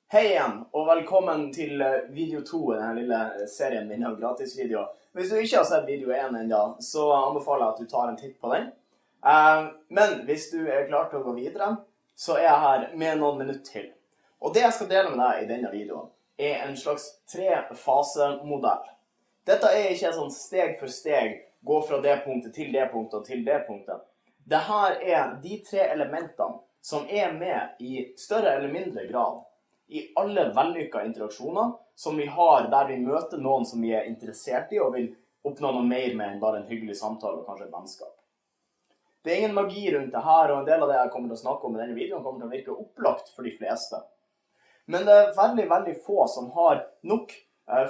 Hei igjen, og velkommen til video 2 i denne lille serien min av gratisvideoer. Hvis du ikke har sett video 1 enda, så anbefaler jeg at du tar en titt på den. Men hvis du er klar til å gå videre, så er jeg her med noen minutter til. Og det jeg skal dele med deg i denne videoen, er en slags 3-fase-modell. Dette er ikke en sånn steg for steg, gå fra det punktet til det punktet og til det punktet. Dette er de 3 elementene som er med i større eller mindre grad i alle vellykkede interaksjoner som vi har der vi møter noen som vi er interessert i og vil oppnå noe mer med enn bare en hyggelig samtale og kanskje et vennskap. Det er ingen magi rundt det her, og en del av det jeg kommer til å snakke om i denne videoen kommer til å virke opplagt for de fleste. Men det er veldig få som har nok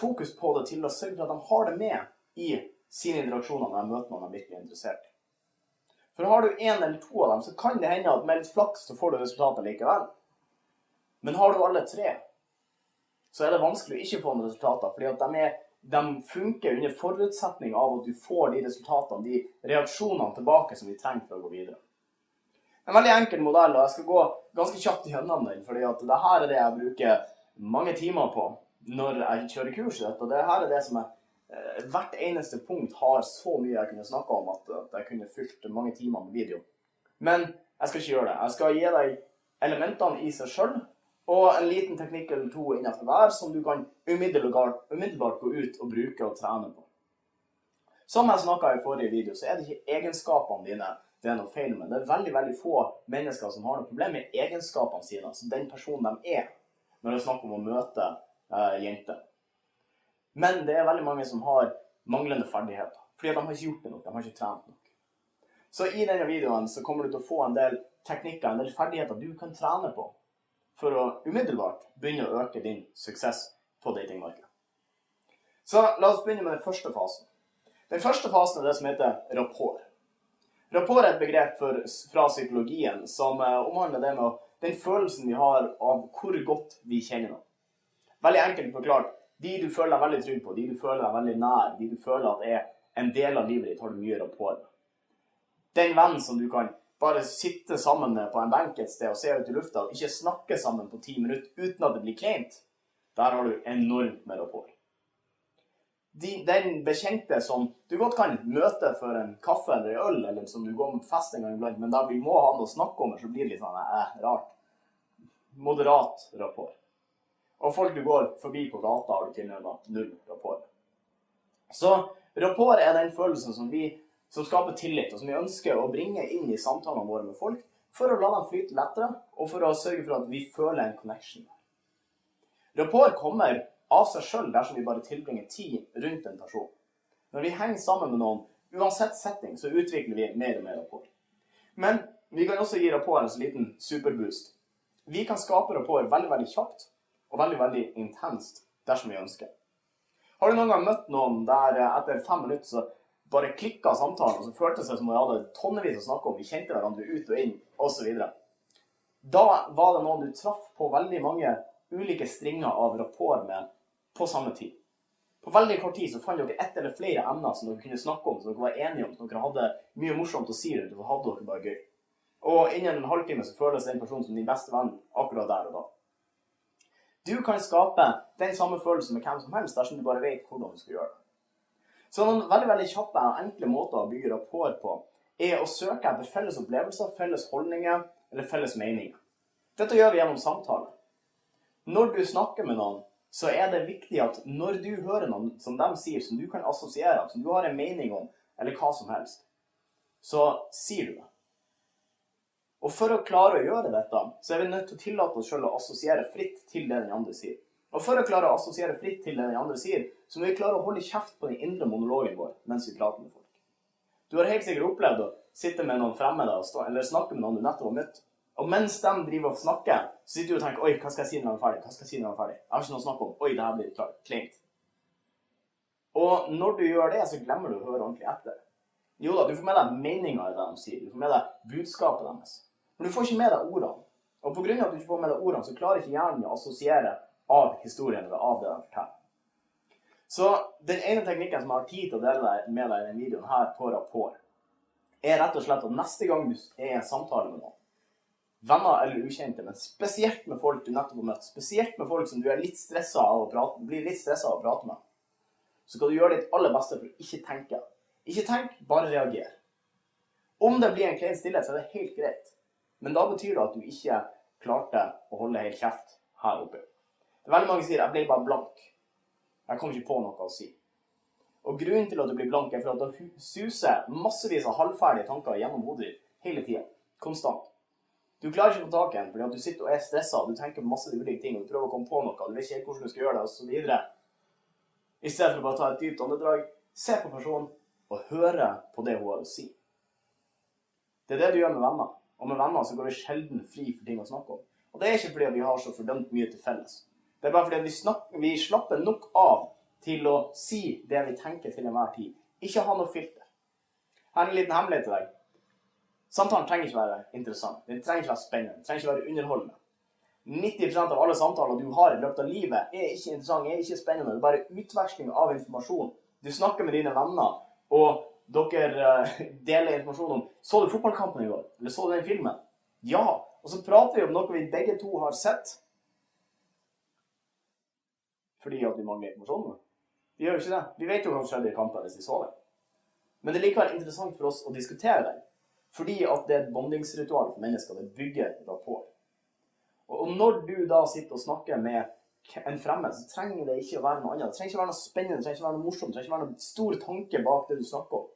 fokus på det til å sørge for at de har det med i sine interaksjoner når de møter noen de er virkelig interessert i. For har du 1 eller 2 av dem, så kan det hende at med litt flaks så får du resultatet likevel. Men har du alle 3, så er det vanskelig å ikke få noen resultater, fordi at de funker under forutsetning av at du får de resultatene, de reaksjonene tilbake som vi trenger for å gå videre. En veldig enkel modell, og jeg skal gå ganske kjapt gjennom den, fordi at dette er det jeg bruker mange timer på når jeg kjører kurs i dette, og dette er det som hvert eneste punkt har så mye jeg kunne snakke om at jeg kunne fylt mange timer med video. Men jeg skal ikke gjøre det. Jeg skal gi deg elementene i seg selv, og en liten teknikk eller 2 innenfor hver som du kan umiddelbart gå ut og bruke og trene på. Som jeg snakket i forrige video, så er det ikke egenskapene dine det er noe feil med. Det er veldig få mennesker som har noe problem med egenskapene sine, altså den personen de er, når det snakker om å møte jenter. Men det er veldig mange som har manglende ferdigheter, fordi de har ikke gjort det nok, de har ikke trent nok. Så i denne videoen så kommer du til å få en del teknikker, en del ferdigheter du kan trene på, for å umiddelbart begynne å øke din suksess på datingmarkedet. Så la oss begynne med den første fasen. Den første fasen er det som heter rapport. Rapport er et begrep fra psykologien som omhandler det med den følelsen vi har av hvor godt vi kjenner noen. Veldig enkelt forklart, de du føler deg veldig trygg på, de du føler deg veldig nær, de du føler at er en del av livet ditt, har du mye rapport med. Den vennen som du kan bare sitte sammen med på en benk et sted og se ut i lufta og ikke snakke sammen på 10 minutter uten at det blir kleint, der har du enormt med rapport. Den bekjente som du godt kan møte for en kaffe eller en øl, eller som du går med fest en gang iblant, men da vi må ha noe å snakke om, så blir det litt sånn rart. Moderat rapport. Og folk du går forbi på gata har du tilnærmet 0 rapport. Så rapport er den følelsen som skaper tillit, og som vi ønsker å bringe inn i samtalene våre med folk, for å la dem flyte lettere, og for å sørge for at vi føler en connection. Rapport kommer av seg selv dersom vi bare tilbringer tid rundt en person. Når vi henger sammen med noen, uansett setting, så utvikler vi mer og mer rapport. Men vi kan også gi rapport en liten superboost. Vi kan skape rapport veldig kjapt, og veldig intenst dersom vi ønsker. Har du noen gang møtt noen der etter 5 minutter så bare klikket samtalen, og så følte det seg som om vi hadde tonnevis å snakke om, vi kjente hverandre ut og inn, og så videre. Da var det noen du traff på veldig mange ulike stringer av rapport med på samme tid. På veldig kort tid så fant dere ett eller flere emner som dere kunne snakke om, som dere var enige om, som dere hadde mye morsomt å si rundt, og så hadde dere bare gøy. Og innen en halvtime så føles den personen som din beste venn akkurat der og da. Du kan skape den samme følelsen med hvem som helst dersom du bare vet hvordan du skal gjøre det. Så noen veldig kjappe og enkle måter å bygge rapport på er å søke etter felles opplevelser, felles holdninger eller felles meninger. Dette gjør vi gjennom samtale. Når du snakker med noen, så er det viktig at når du hører noen som de sier, som du kan assosiere, som du har en mening om, eller hva som helst, så sier du det. Og for å klare å gjøre dette, så er vi nødt til å tillate oss selv å assosiere fritt til det den andre sier. Og for å klare å assosiere fritt til det den andre sier, så må vi klare å holde kjeft på den indre monologen vår mens vi prater med folk. Du har helt sikkert opplevd å sitte med noen fremmede eller snakke med noen du nettopp har møtt. Og mens de driver og snakker, så sitter du og tenker, oi, hva skal jeg si når jeg er ferdig? Hva skal jeg si når jeg er ferdig? Jeg har ikke noe å snakke om. Oi, det her blir kleint. Og når du gjør det, så glemmer du å høre ordentlig etter. Jo da, du får med deg meningen i det de sier. Du får med deg budskapet deres. Men du får ikke med deg ordene. Og på grunn av at du ikke får med deg ordene, så klarer ikke hjernen å assosiere av historien eller av det de forteller. Så den ene teknikken som jeg har tid til å dele med deg i denne videoen her på rapport, er rett og slett at neste gang du er i en samtale med noen, venner eller ukjente, men spesielt med folk du nettopp har møtt, spesielt med folk som du er litt stresset av å prate, blir litt stresset av å prate med, så skal du gjøre ditt aller beste for å ikke tenke. Ikke tenk, bare reager. Om det blir en klein stillhet, så er det helt greit. Men da betyr det at du ikke klarte å holde helt kjeft her oppe. Det er veldig mange som sier, jeg ble bare blank. Jeg kom ikke på noe å si. Og grunnen til at du blir blank er for at du suser massevis av halvferdige tanker gjennom hodet hele tiden. Konstant. Du klarer ikke å få tak i en, fordi at du sitter og er stresset, du tenker på masse ulike ting, og du prøver å komme på noe, du vet ikke helt hvordan du skal gjøre det, og så videre. I stedet for å bare ta et dypt åndedrag, se på personen, og høre på det hun har å si. Det er det du gjør med venner. Og med venner så går vi sjelden fri for ting å snakke om. Og det er ikke fordi vi har så fordømt mye til felles. Det er bare fordi vi slapper nok av til å si det vi tenker til enhver tid. Ikke ha noe filter. Her er en liten hemmelighet til deg. Samtalen trenger ikke være interessant. Den trenger ikke være spennende. Den trenger ikke være underholdende. 90% av alle samtaler du har i løpet av livet er ikke interessant, er ikke spennende. Det er bare utveksling av informasjon. Du snakker med dine venner, og dere deler informasjon om, så du fotballkampen i går? Eller så du den filmen? Ja, og så prater vi om noe vi begge to har sett. Fordi at vi mangler informasjon. Vi gjør jo ikke det. Vi vet jo hva som skjedde i kampen hvis vi så det. Men det er likevel interessant for oss å diskutere det. Fordi at det er et bondingsritual for mennesker. Det bygger rapport. Og når du da sitter og snakker med en fremmed, så trenger det ikke å være noe annet. Det trenger ikke å være noe spennende, det trenger ikke å være noe morsomt, det trenger ikke å være noe stor tanke bak det du snakker om.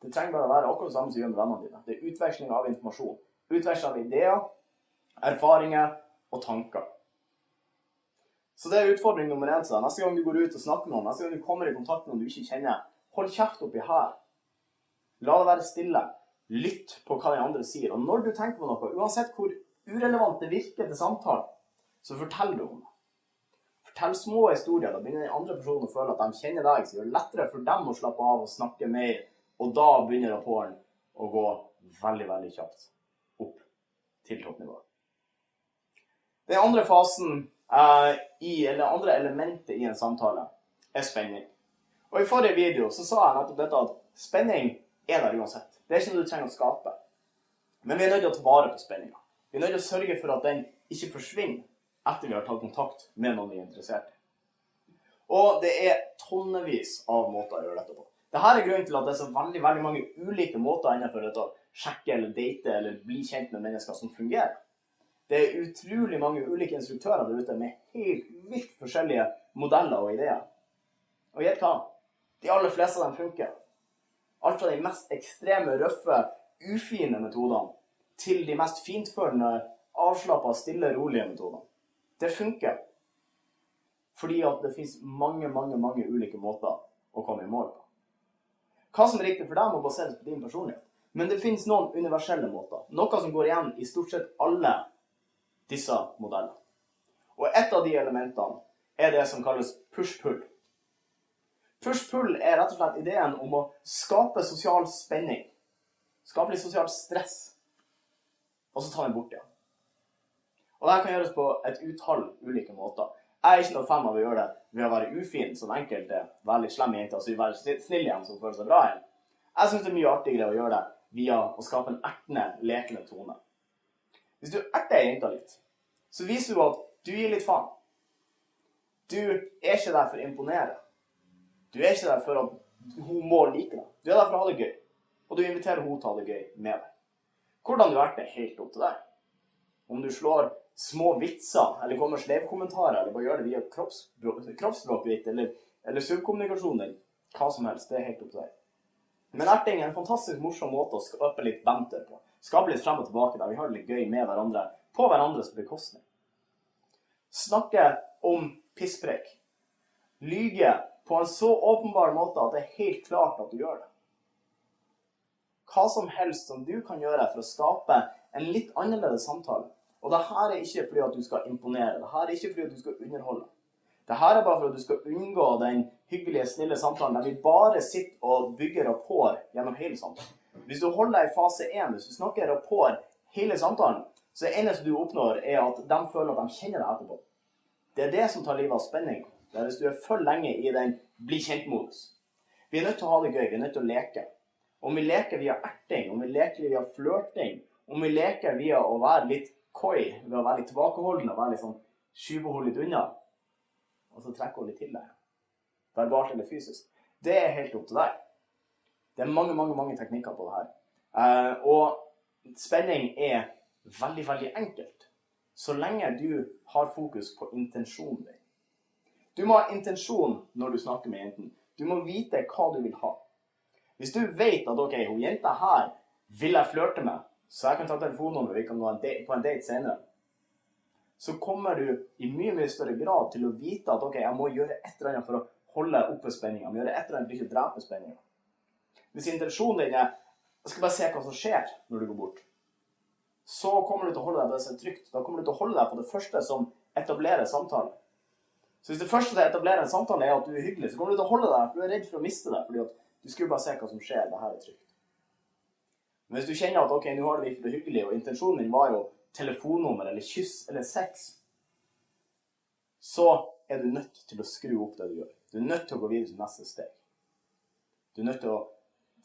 Det trenger bare å være akkurat det samme som gjør med vennene dine. Det er utveksling av informasjon. Utveksling av ideer, erfaringer og tanker. Så det er utfordring nummer 1 til deg. Neste gang du går ut og snakker med noen, neste gang du kommer i kontakt med noen du ikke kjenner, hold kjeft oppi her. La det være stille. Lytt på hva de andre sier. Og når du tenker på noe, uansett hvor urelevant det virker til samtalen, så fortell du om det. Fortell små historier, da begynner den andre personen å føle at de kjenner deg, så gjør det lettere for dem å slappe av og snakke mer, og da begynner rapporten å gå veldig, veldig kjapt opp til toppnivået. Den andre fasen, eller andre elementet i en samtale, er spenning. Og i forrige video så sa jeg nettopp dette at spenning er der uansett. Det er ikke noe du trenger å skape. Men vi er nødt til å ta vare på spenningen. Vi er nødt til å sørge for at den ikke forsvinner etter vi har tatt kontakt med noen vi er interessert i. Og det er tonnevis av måter å gjøre dette på. Dette er grunnen til at det er så veldig, veldig mange ulike måter innenfor dette å sjekke eller date eller bli kjent med mennesker som fungerer. Det er utrolig mange ulike instruktører der ute med helt vidt forskjellige modeller og ideer. Og gjett hva? De aller fleste av dem funker. Alt fra de mest ekstreme, røffe, ufine metodene til de mest fintfølende, avslappede, stille, rolige metodene. Det funker. Fordi at det finnes mange ulike måter å komme i mål på. Hva som er riktig for deg må baseres på din personlighet. Men det finnes noen universelle måter. Noe som går igjen i stort sett alle disse modellene. Og et av de elementene er det som kalles push-pull. Push-pull er rett og slett ideen om å skape sosial spenning. Skape litt sosialt stress. Og så ta den bort igjen. Og dette kan gjøres på et utall ulike måter. Jeg er ikke noe fan av å gjøre det ved å være ufin, som enkelte veldig slemme jenter, så være snill igjen, som føler seg bra igjen. Jeg synes det er mye artigere å gjøre det via å skape en ertende, lekende tone. Hvis du erter jenta litt, så viser du at du gir litt faen. Du er ikke der for å imponere. Du er ikke der for at hun må like deg. Du er der for å ha det gøy. Og du inviterer henne til å ha det gøy med deg. Hvordan du erter er helt opp til deg. Om du slår små vitser, eller kommer med slevkommentarer, eller bare gjør det via kroppsspråket ditt, eller subkommunikasjon, hva som helst, det er helt opp til deg. Men erting er en fantastisk morsom måte å skape litt banter på. Skape litt frem og tilbake der vi har det litt gøy med hverandre, på hverandres bekostning. Snakke om pisspreik. Lyge på en så åpenbar måte at det er helt klart at du gjør det. Hva som helst som du kan gjøre for å skape en litt annerledes samtale. Og dette er ikke fordi at du skal imponere. Dette er ikke fordi at du skal underholde. Dette er bare for at du skal unngå den hyggelige, snille samtalen der vi bare sitter og bygger rapport gjennom hele samtalen. Hvis du holder deg i fase 1, hvis du snakker rapport hele samtalen, så det eneste du oppnår er at de føler at de kjenner deg etterpå. Det er det som tar livet av spenning. Det er hvis du er for lenge i den bli kjent-modus. Vi er nødt til å ha det gøy, vi er nødt til å leke. Om vi leker via erting, om vi leker via flørting, om vi leker via å være litt coy, ved å være litt tilbakeholden, og være litt sånn skyvehold litt unna, og så trekke litt til deg, verbalt eller fysisk, det er helt opp til deg. Det er mange teknikker på det her. Og spenning er veldig, veldig enkelt, så lenge du har fokus på intensjonen din. Du må ha intensjon når du snakker med jenten. Du må vite hva du vil ha. Hvis du vet at, ok, hun jenta her vil jeg flørte med, så jeg kan ta telefonnummeret, vi kan gå på en date senere, så kommer du i mye større grad til å vite at, ok, jeg må gjøre et eller annet for å holde oppe spenningen, jeg må gjøre et eller annet for ikke å drepe spenningen. Hvis intensjonen din er, jeg skal bare se hva som skjer når du går bort, så kommer du til å holde deg på det som er trygt. Da kommer du til å holde deg på det første som etablerer samtalen. Så hvis det første til å etablere en samtale er at du er hyggelig, så kommer du til å holde deg, for du er redd for å miste deg, fordi at du skulle bare se hva som skjer, det her er trygt. Men hvis du kjenner at, ok, nå har det virkelig hyggelig, og intensjonen din var jo telefonnummer, eller kyss, eller sex, så er du nødt til å skru opp det du gjør. Du er nødt til å gå videre til neste steg. Du er nødt til å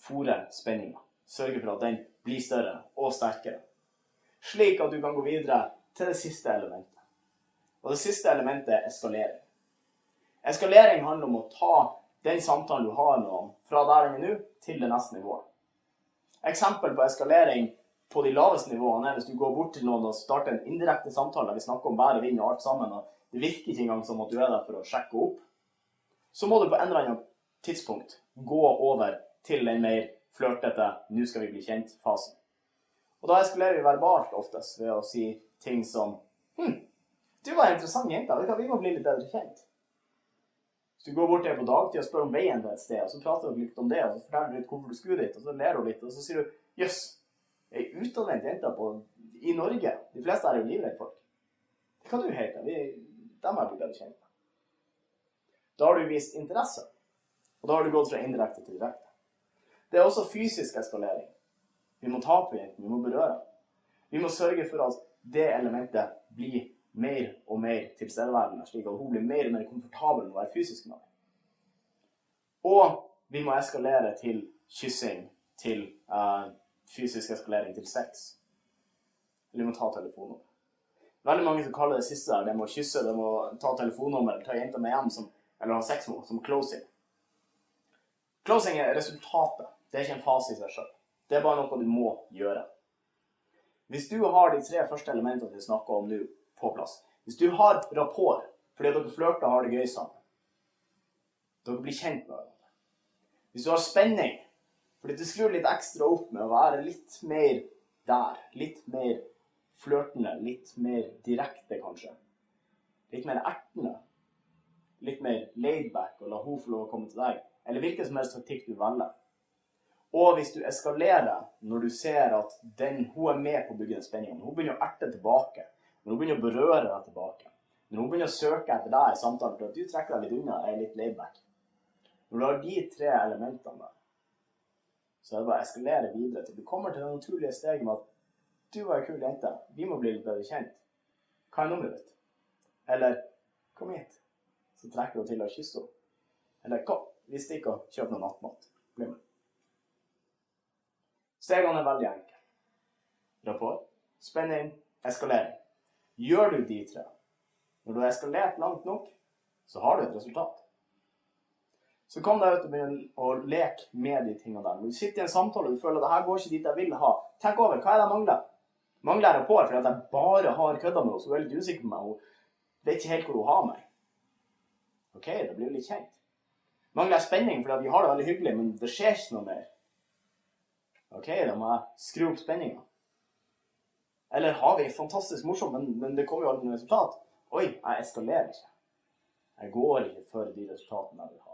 fore spenningen. Sørge for at den blir større og sterkere. Slik at du kan gå videre til det siste elementet. Og det siste elementet er eskalering. Eskalering handler om å ta den samtalen du har med noen fra der den er nå til det neste nivået. Eksempel på eskalering på de laveste nivåene er hvis du går bort til noen og starter en indirekte samtale der vi snakker om vær og vind og alt sammen, og det virker ikke engang som at du er der for å sjekke opp, så må du på en eller annen tidspunkt gå over til den mer flørtete, nå skal vi bli kjent-fasen. Og da eskalerer vi verbalt oftest ved å si ting som du var en interessant jente, vi må bli litt bedre kjent. Hvis du går bort til på dagtid og spør om veien til et sted, og så prater du litt om det, og så forteller du litt hvorfor du skulle dit, og så ler du litt, og så sier du, jøss, jeg er utadvendt jente i Norge. De fleste er jo livredde folk. Hva du heter? Dem har jeg blitt bedre kjent med. Da har du vist interesse, og da har du gått fra indirekte til direkte. Det er også fysisk eskalering. Vi må ta på jenten, vi må berøre. Vi må sørge for at det elementet blir mer og mer tilstedeværende, slik at hun blir mer og mer komfortabel med å være fysisk med deg. Og vi må eskalere til kyssing, til fysisk eskalering, til sex. Eller vi må ta telefonnummer. Veldig mange som kaller det siste der, det må kysse, det må ta telefonnummer, eller ta jenta med hjem, eller ha sex med, som closing. Closing er resultatet. Det er ikke en fase i seg selv. Det er bare noe du må gjøre. Hvis du har de 3 første elementene vi snakker om nå på plass, hvis du har rapport, fordi dere flørter og har det gøy sammen, dere blir kjent med hverandre. Hvis du har spenning, fordi du skrur litt ekstra opp med å være litt mer der, litt mer flørtende, litt mer direkte kanskje, litt mer ertende, litt mer laid back og la hun få lov å komme til deg, eller hvilken som helst taktikk du velger. Og hvis du eskalerer når du ser at hun er med på å bygge den spenningen, hun begynner å erte tilbake, når hun begynner å berøre deg tilbake, når hun begynner å søke etter deg i samtalen, for at du trekker deg litt unna, er litt laid back. Når du har de 3 elementene der, så er det bare å eskalere videre til du kommer til det naturlige steget med at du var en kul jente, vi må bli litt bedre kjent. Hva er nummeret ditt? Eller, kom hit, så trekker hun til å kysse henne. Eller, kom, vi stikker og kjøper noe nattmat. Bli med. Stegene er veldig enkle. Rapport, spenning, eskalering. Gjør du de 3, når du har eskalert langt nok, så har du et resultat. Så kom deg ut og begynne å leke med de tingene der. Når du sitter i en samtale og du føler at dette går ikke dit jeg vil ha, tenk over, hva er det jeg mangler? Mangler jeg rapport fordi at jeg bare har kødda med henne, så hun er litt usikker på meg, hun vet ikke helt hvor hun har meg. Ok, det blir jo litt kjent. Mangler jeg spenning fordi at vi har det veldig hyggelig, men det skjer ikke noe mer. Ok, da må jeg skru opp spenningen. Eller har vi fantastisk morsomt, men det kommer jo aldri noe resultat. Oi, jeg eskalerer ikke. Jeg går ikke for de resultatene jeg vil ha.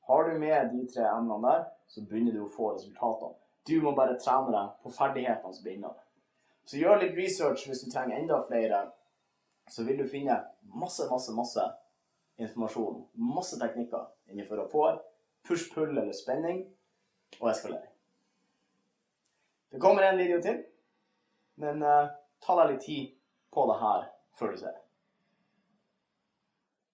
Har du med de 3 emnene der, så begynner du å få resultatene. Du må bare trene deg på ferdighetene som begynner. Så gjør litt research hvis du trenger enda flere, så vil du finne masse informasjon, masse teknikker innenfor rapport, push, pull eller spenning og eskalering. Det kommer en video til, men ta deg litt tid på det her før du ser det.